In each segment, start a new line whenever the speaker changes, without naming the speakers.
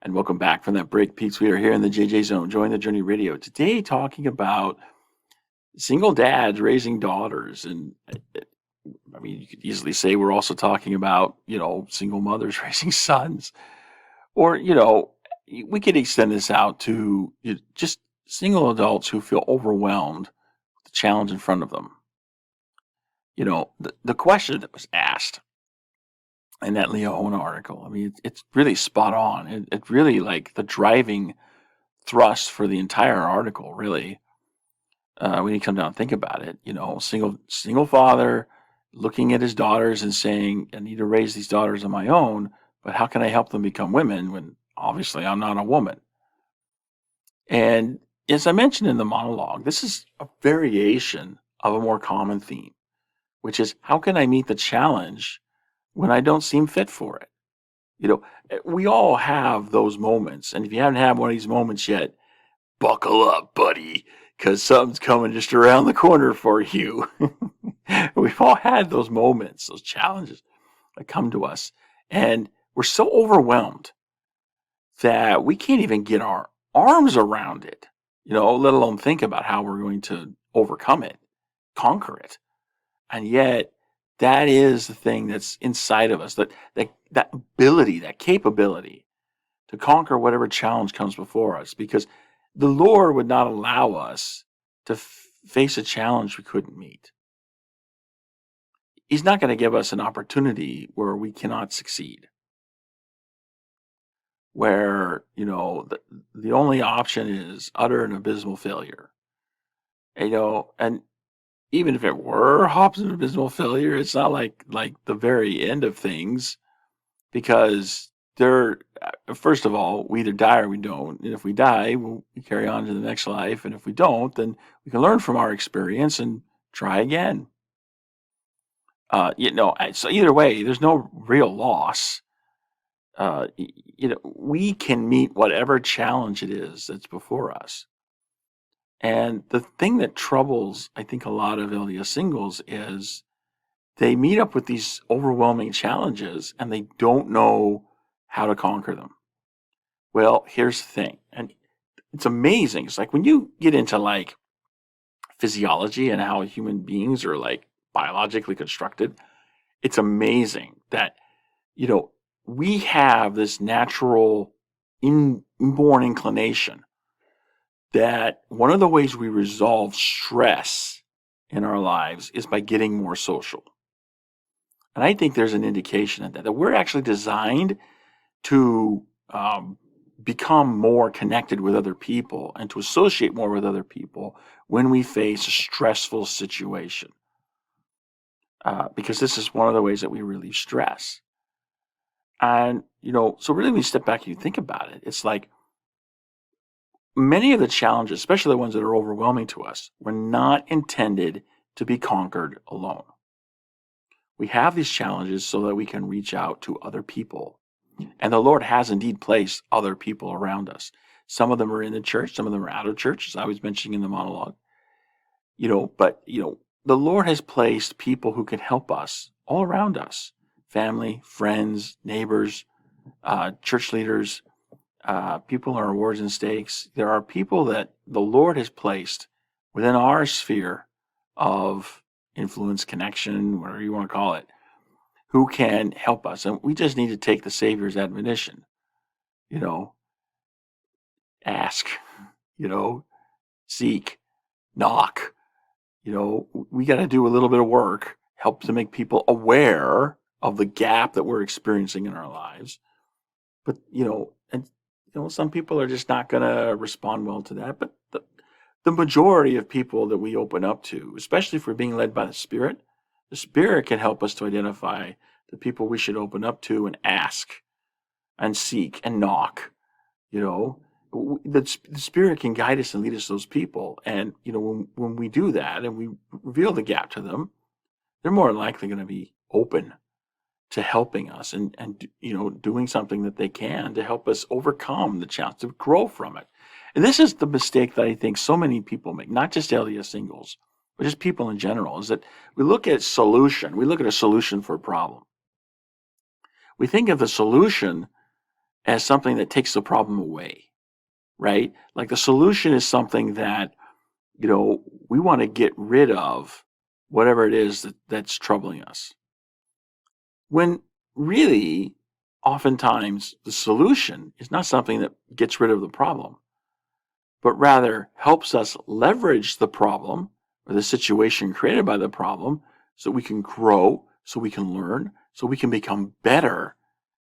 And welcome back from that break, peeps. We are here in the JJ Zone. Join the Journey Radio today, talking about single dads raising daughters. And I mean, you could easily say we're also talking about single mothers raising sons, or we could extend this out to just single adults who feel overwhelmed with the challenge in front of them. The question that was asked in that Leona article. I mean, it's really spot on. It really like the driving thrust for the entire article, really. When you come down and think about it, single father looking at his daughters and saying, "I need to raise these daughters on my own, but how can I help them become women when obviously I'm not a woman?" And as I mentioned in the monologue, this is a variation of a more common theme, which is how can I meet the challenge when I don't seem fit for it? We all have those moments. And if you haven't had one of these moments yet, buckle up, buddy, because something's coming just around the corner for you. We've all had those moments, those challenges that come to us. And we're so overwhelmed that we can't even get our arms around it, let alone think about how we're going to overcome it, conquer it. And yet, that is the thing that's inside of us, that ability, that capability to conquer whatever challenge comes before us, because the Lord would not allow us to face a challenge we couldn't meet. He's not going to give us an opportunity where we cannot succeed, where, the only option is utter and abysmal failure. And even if it were hops and abysmal failure, it's not like the very end of things, because first of all, we either die or we don't. And if we die, we carry on to the next life. And if we don't, then we can learn from our experience and try again. So either way, there's no real loss. We can meet whatever challenge it is that's before us. And the thing that troubles, I think, a lot of LDS singles is they meet up with these overwhelming challenges and they don't know how to conquer them. Well, here's the thing, and it's amazing. It's like when you get into like physiology and how human beings are like biologically constructed, it's amazing that, we have this natural inborn inclination that one of the ways we resolve stress in our lives is by getting more social. And I think there's an indication of that we're actually designed to become more connected with other people and to associate more with other people when we face a stressful situation. Because this is one of the ways that we relieve stress. And, so really when you step back and you think about it, it's like many of the challenges, especially the ones that are overwhelming to us, were not intended to be conquered alone. We have these challenges so that we can reach out to other people. And the Lord has indeed placed other people around us. Some of them are in the church, some of them are out of church, as I was mentioning in the monologue. But the Lord has placed people who can help us all around us. Family, friends, neighbors, church leaders, people in our awards and stakes. There are people that the Lord has placed within our sphere of influence, connection, whatever you want to call it, who can help us. And we just need to take the Savior's admonition, ask, seek, knock. We got to do a little bit of work, help to make people aware of the gap that we're experiencing in our lives. But, some people are just not going to respond well to that. But the majority of people that we open up to, especially if we're being led by the Spirit can help us to identify the people we should open up to and ask and seek and knock. The Spirit can guide us and lead us to those people. And, when we do that and we reveal the gap to them, they're more likely going to be open to helping us and doing something that they can to help us overcome the challenge, to grow from it. And this is the mistake that I think so many people make, not just LDS singles, but just people in general, is that we look at a solution for a problem. We think of the solution as something that takes the problem away, right? Like the solution is something that, we want to get rid of whatever it is that's troubling us. When really, oftentimes, the solution is not something that gets rid of the problem, but rather helps us leverage the problem or the situation created by the problem so we can grow, so we can learn, so we can become better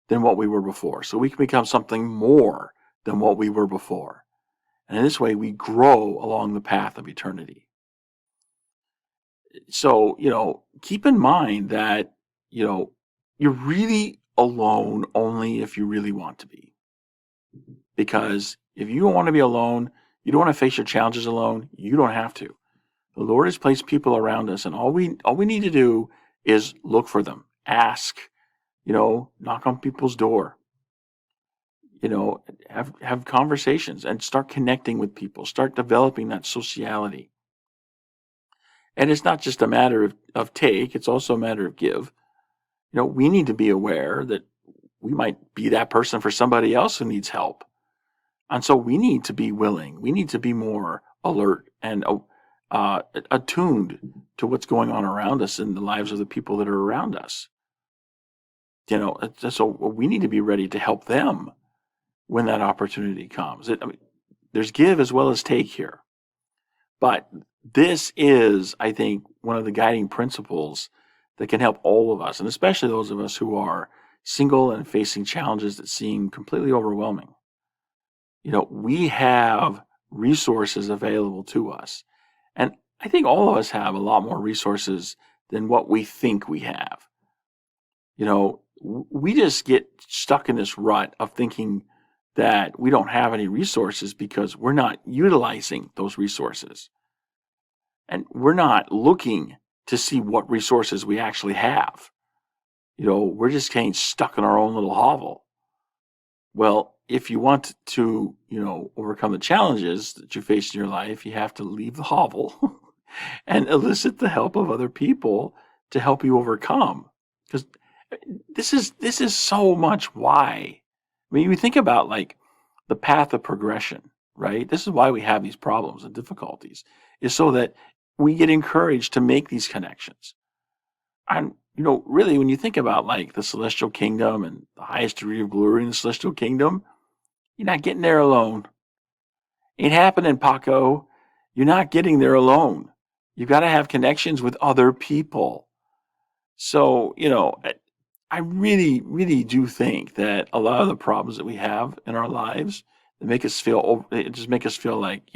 than what we were before, so we can become something more than what we were before. And in this way, we grow along the path of eternity. So, keep in mind that, you're really alone only if you really want to be. Because if you don't want to be alone, you don't want to face your challenges alone, you don't have to. The Lord has placed people around us, and all we need to do is look for them, ask, knock on people's door, have conversations and start connecting with people, start developing that sociality. And it's not just a matter of take, it's also a matter of give. We need to be aware that we might be that person for somebody else who needs help. And so we need to be willing. We need to be more alert and attuned to what's going on around us in the lives of the people that are around us. So we need to be ready to help them when that opportunity comes. There's give as well as take here. But this is, I think, one of the guiding principles that can help all of us, and especially those of us who are single and facing challenges that seem completely overwhelming. We have resources available to us. And I think all of us have a lot more resources than what we think we have. We just get stuck in this rut of thinking that we don't have any resources because we're not utilizing those resources. And we're not looking to see what resources we actually have. We're just getting stuck in our own little hovel. Well, if you want to, overcome the challenges that you face in your life, you have to leave the hovel and elicit the help of other people to help you overcome. Because this is so much why. I mean, you think about like the path of progression, right? This is why we have these problems and difficulties, is so that we get encouraged to make these connections. And, really, when you think about like the celestial kingdom and the highest degree of glory in the celestial kingdom, you're not getting there alone. Ain't happening, Paco. You're not getting there alone. You've got to have connections with other people. So, I really, really do think that a lot of the problems that we have in our lives that make us feel, like,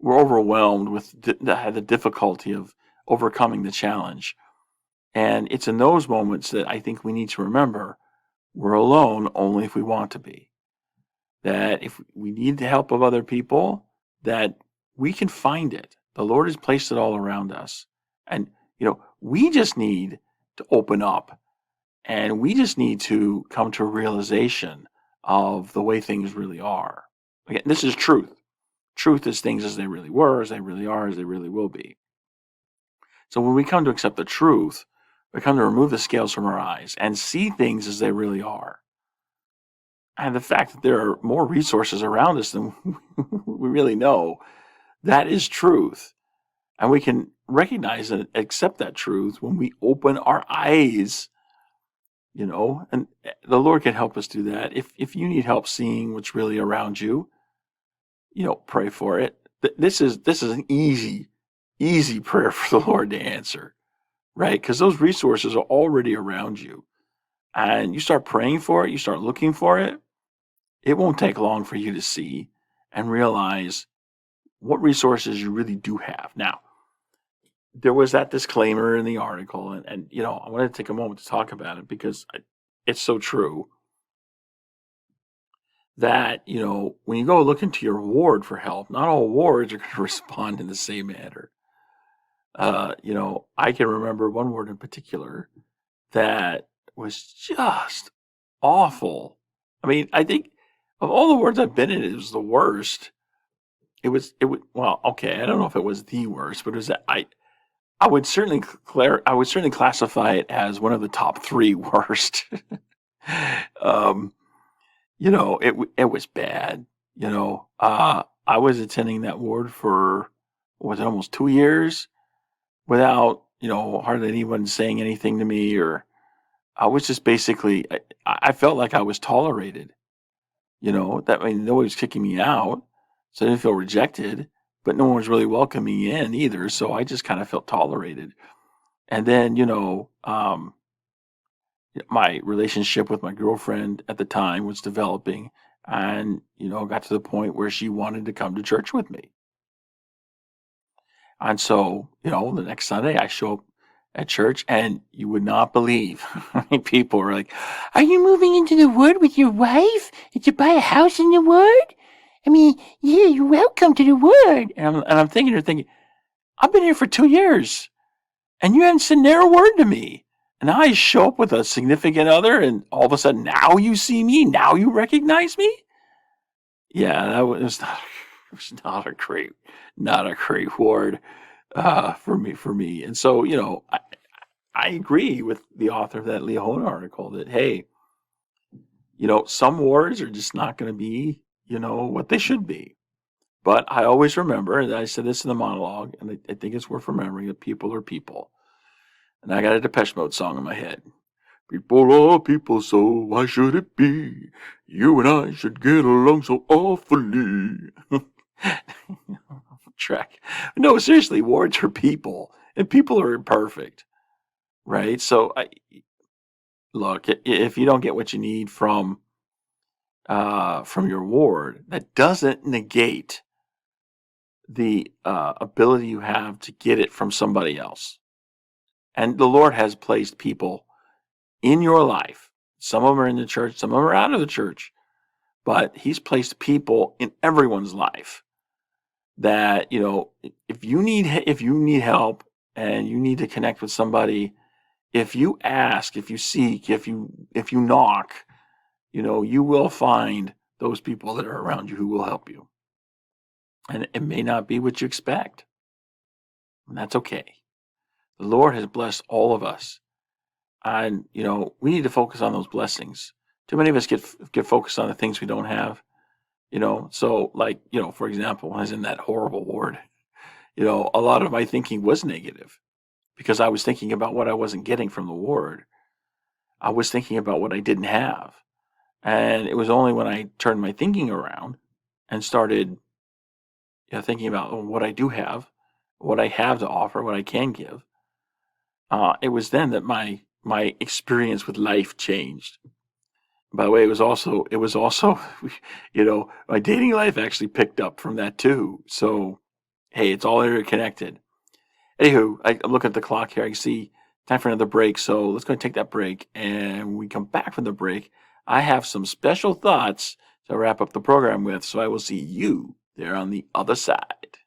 we're overwhelmed with the difficulty of overcoming the challenge. And it's in those moments that I think we need to remember we're alone only if we want to be. That if we need the help of other people, that we can find it. The Lord has placed it all around us. And, we just need to open up, and we just need to come to a realization of the way things really are. Again, this is truth. Truth is things as they really were, as they really are, as they really will be. So when we come to accept the truth, we come to remove the scales from our eyes and see things as they really are. And the fact that there are more resources around us than we really know, that is truth. And we can recognize and accept that truth when we open our eyes, and the Lord can help us do that. If you need help seeing what's really around you, pray for it. This is an easy prayer for the Lord to answer, right? Because those resources are already around you. And you start praying for it, you start looking for it, it won't take long for you to see and realize what resources you really do have. Now, there was that disclaimer in the article, and I wanted to take a moment to talk about it because it's so true that, when you go look into your ward for help, not all wards are going to respond in the same manner. I can remember one ward in particular that was just awful. I mean, I think of all the wards I've been in, it was the worst. It was, well, okay, I don't know if it was the worst, but it was that I would certainly classify it as one of the top 3 worst. it was bad. I was attending that ward for, was it almost 2 years without, hardly anyone saying anything to me, or I was just basically, I felt like I was tolerated. That, I mean, nobody was kicking me out, so I didn't feel rejected, but no one was really welcoming me in either. So I just kind of felt tolerated. And then, my relationship with my girlfriend at the time was developing, and got to the point where she wanted to come to church with me. And so, the next Sunday I show up at church, and you would not believe how many people were like, "Are you moving into the wood with your wife? Did you buy a house in the wood? I mean, yeah, you're welcome to the wood." And I'm thinking, I've been here for 2 years, and you haven't said ne'er a word to me. And now I show up with a significant other, and all of a sudden now you see me, now you recognize me. Yeah, that was not, it was not a great ward for me. And so, I agree with the author of that Leona article that, hey, some wars are just not going to be, what they should be. But I always remember, and I said this in the monologue, and I think it's worth remembering, that people are people. And I got a Depeche Mode song in my head. People are people, so why should it be? You and I should get along so awfully. Track. No, seriously, wards are people, and people are imperfect, right? So, look, if you don't get what you need from your ward, that doesn't negate the ability you have to get it from somebody else. And the Lord has placed people in your life. Some of them are in the church, some of them are out of the church, but He's placed people in everyone's life that, if you need help and you need to connect with somebody, if you ask, if you seek, if you knock, you will find those people that are around you who will help you. And it may not be what you expect, and that's okay. The Lord has blessed all of us, and we need to focus on those blessings. Too many of us get focused on the things we don't have. So, like, for example, when I was in that horrible ward, a lot of my thinking was negative because I was thinking about what I wasn't getting from the ward. I was thinking about what I didn't have. And it was only when I turned my thinking around and started thinking about what I do have, what I have to offer, what I can give. It was then that my experience with life changed. By the way, it was also, my dating life actually picked up from that too. So, hey, it's all interconnected. Anywho, I'm looking at the clock here. I can see time for another break. So let's go and take that break. And when we come back from the break, I have some special thoughts to wrap up the program with. So I will see you there on the other side.